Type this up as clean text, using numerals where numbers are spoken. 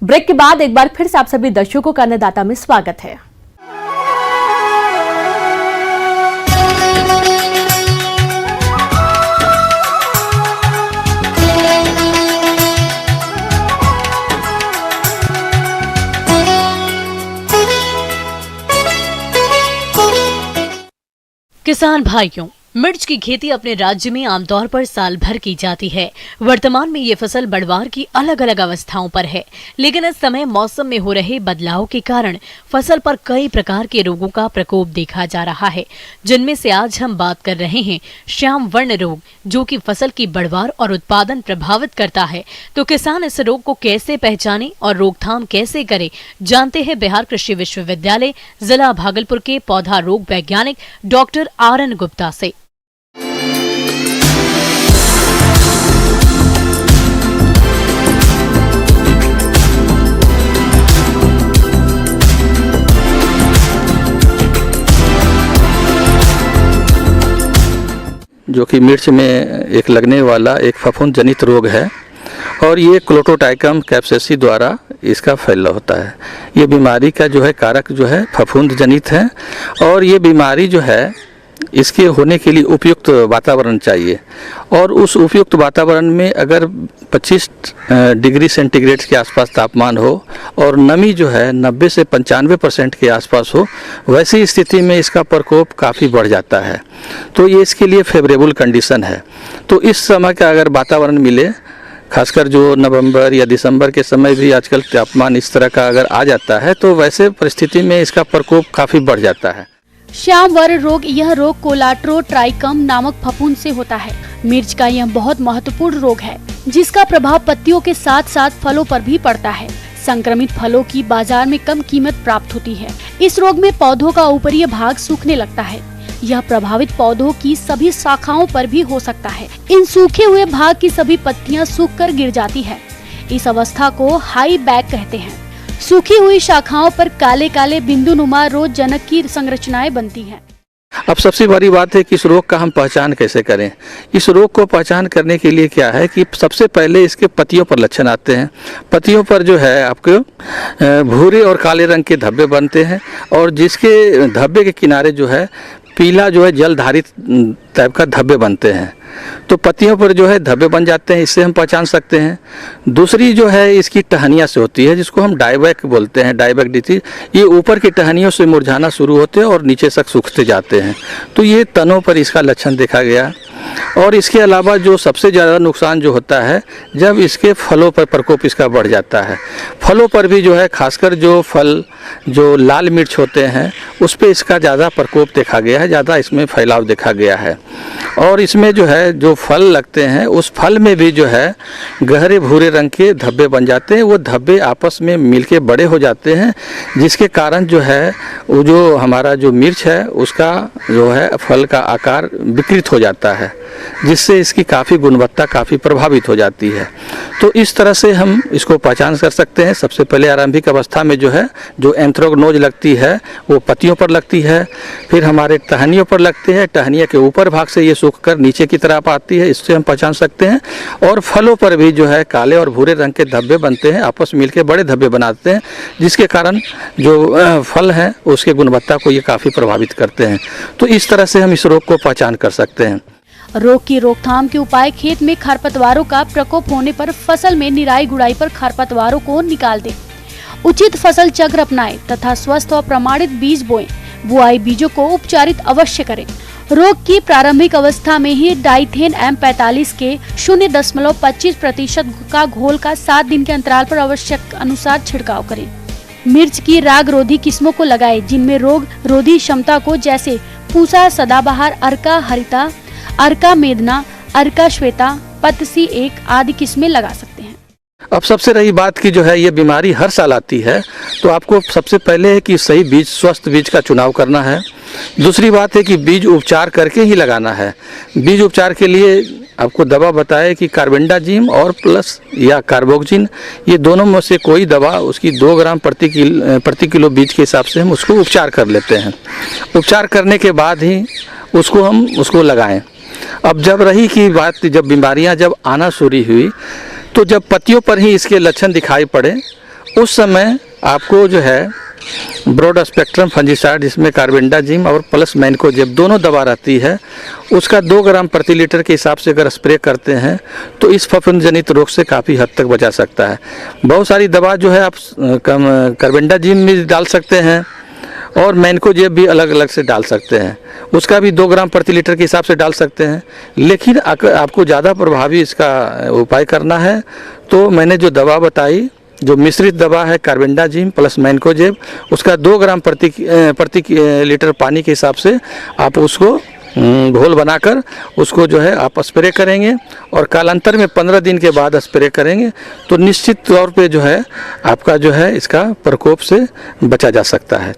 Break के बाद एक बार फिर से आप सभी दर्शकों का अन्नदाता में स्वागत है। किसान भाइयों, मिर्च की खेती अपने राज्य में आमतौर पर साल भर की जाती है। वर्तमान में ये फसल बढ़वार की अलग अलग अवस्थाओं पर है, लेकिन इस समय मौसम में हो रहे बदलाव के कारण फसल पर कई प्रकार के रोगों का प्रकोप देखा जा रहा है, जिनमें से आज हम बात कर रहे हैं श्याम वर्ण रोग, जो कि फसल की बढ़वार और उत्पादन प्रभावित करता है। तो किसान इस रोग को कैसे पहचाने और रोकथाम कैसे करे, जानते हैं बिहार कृषि विश्वविद्यालय जिला भागलपुर के पौधा रोग वैज्ञानिक डॉक्टर आर.एन. गुप्ता से। जो कि मिर्च में एक लगने वाला एक फफूंद जनित रोग है और ये क्लोटोट्राइकम कैप्सेसी द्वारा इसका फैलाव होता है। ये बीमारी का जो है कारक जो है फफूंद जनित है और ये बीमारी जो है इसके होने के लिए उपयुक्त वातावरण चाहिए और उस उपयुक्त वातावरण में अगर 25 डिग्री सेंटीग्रेड के आसपास तापमान हो और नमी जो है 90 से 95% के आसपास हो, वैसी स्थिति में इसका प्रकोप काफ़ी बढ़ जाता है। तो ये इसके लिए फेवरेबल कंडीशन है। तो इस समय का अगर वातावरण मिले, खासकर जो नवंबर या दिसंबर के समय भी आजकल तापमान इस तरह का अगर आ जाता है, तो वैसे परिस्थिति में इसका प्रकोप काफ़ी बढ़ जाता है। श्याम वर्ण रोग, यह रोग क्लोटोट्राइकम नामक फफूंद से होता है। मिर्च का यह बहुत महत्वपूर्ण रोग है, जिसका प्रभाव पत्तियों के साथ साथ फलों पर भी पड़ता है। संक्रमित फलों की बाजार में कम कीमत प्राप्त होती है। इस रोग में पौधों का ऊपरी भाग सूखने लगता है। यह प्रभावित पौधों की सभी शाखाओं पर भी हो सकता है। इन सूखे हुए भाग की सभी पत्तियां सूखकर गिर जाती है। इस अवस्था को हाई बैक कहते हैं। सूखी हुई शाखाओं पर काले काले बिंदुनुमा रोगजनक की संरचनाएं बनती हैं। अब सबसे बड़ी बात है कि इस रोग का हम पहचान कैसे करें। इस रोग को पहचान करने के लिए क्या है कि सबसे पहले इसके पत्तियों पर लक्षण आते हैं। पत्तियों पर जो है आपको भूरे और काले रंग के धब्बे बनते हैं और जिसके धब्बे के किनारे जो है पीला जो है जलधारी टाइप का धब्बे बनते हैं। तो पत्तियों पर जो है धब्बे बन जाते हैं, इससे हम पहचान सकते हैं। दूसरी जो है इसकी टहनियाँ से होती है, जिसको हम डायबैक बोलते हैं, डायबैक डिजीज। ये ऊपर की टहनियों से मुरझाना शुरू होते हैं और नीचे तक सूखते जाते हैं। तो ये तनों पर इसका लक्षण देखा गया। और इसके अलावा जो सबसे ज़्यादा नुकसान जो होता है जब इसके फलों पर प्रकोप इसका बढ़ जाता है। फलों पर भी जो है खासकर जो फल जो लाल मिर्च होते हैं उस पर इसका ज़्यादा प्रकोप देखा गया है, ज़्यादा इसमें फैलाव देखा गया है। और इसमें जो है जो फल लगते हैं उस फल में भी जो है गहरे भूरे रंग के धब्बे बन जाते हैं। वो धब्बे आपस में मिलके बड़े हो जाते हैं, जिसके कारण जो है वो जो हमारा जो मिर्च है उसका जो है फल का आकार विकृत हो जाता है, जिससे इसकी काफ़ी गुणवत्ता काफ़ी प्रभावित हो जाती है। तो इस तरह से हम इसको पहचान कर सकते हैं। सबसे पहले आरंभिक अवस्था में जो है जो एंथ्रेक्नोज लगती है वो पत्तियों पर लगती है, फिर हमारे टहनियों पर लगती है, टहनिया के ऊपर भाग से ये सूखकर नीचे की तरफ आती है, इससे हम पहचान सकते हैं। और फलों पर भी जो है काले और भूरे रंग के धब्बे बनते हैं, आपस में मिलकर बड़े धब्बे बनाते हैं, जिसके कारण जो फल हैं उसकी गुणवत्ता को ये काफ़ी प्रभावित करते हैं। तो इस तरह से हम इस रोग को पहचान कर सकते हैं। रोग की रोकथाम के उपाय: खेत में खरपतवारों का प्रकोप होने पर फसल में निराई गुड़ाई पर खरपतवारों को निकाल दें। उचित फसल चक्र अपनाएं तथा स्वस्थ और प्रमाणित बीज बोएं। बुआई बीजों को उपचारित अवश्य करें। रोग की प्रारंभिक अवस्था में ही डाइथेन M45 के 0.25% का घोल का 7 दिन के अंतराल पर आवश्यक अनुसार छिड़काव करें। मिर्च की राग रोधी किस्मों को लगाएं, जिनमें रोग रोधी क्षमता को जैसे पूसा, सदाबहार, अर्का हरिता, अर्का मेदना, अर्का श्वेता, पतसी 1 आदि किस्में लगा सकते हैं। अब सबसे रही बात की जो है ये बीमारी हर साल आती है, तो आपको सबसे पहले है कि सही बीज, स्वस्थ बीज का चुनाव करना है। दूसरी बात है कि बीज उपचार करके ही लगाना है। बीज उपचार के लिए आपको दवा बताए कि कार्बेंडाजिम और प्लस या कार्बोक्सिन, ये दोनों में से कोई दवा उसकी 2 ग्राम प्रति किलो बीज के हिसाब से हम उसको उपचार कर लेते हैं। उपचार करने के बाद ही उसको लगाएं। अब जब रही की बात, जब बीमारियां जब आना शुरू हुई तो जब पत्तियों पर ही इसके लक्षण दिखाई पड़े उस समय आपको जो है ब्रॉड स्पेक्ट्रम फंजीसाइड जिसमें कार्बेंडाजिम और प्लस मैनकोजेब दोनों दवा रहती है, उसका 2 ग्राम प्रति लीटर के हिसाब से अगर स्प्रे करते हैं तो इस फफूंद जनित रोग से काफ़ी हद तक बचा सकता है। बहुत सारी दवा जो है आप कार्बेंडाजिम भी डाल सकते हैं और मैनकोजेब भी अलग अलग से डाल सकते हैं, उसका भी 2 ग्राम प्रति लीटर के हिसाब से डाल सकते हैं। लेकिन आपको ज़्यादा प्रभावी इसका उपाय करना है तो मैंने जो दवा बताई, जो मिश्रित दवा है कार्बेंडाजिम प्लस मैनकोजेब, उसका 2 ग्राम प्रति लीटर पानी के हिसाब से आप उसको घोल बनाकर उसको जो है आप स्प्रे करेंगे और कालांतर में 15 दिन के बाद स्प्रे करेंगे तो निश्चित तौर पे जो है आपका जो है इसका प्रकोप से बचा जा सकता है।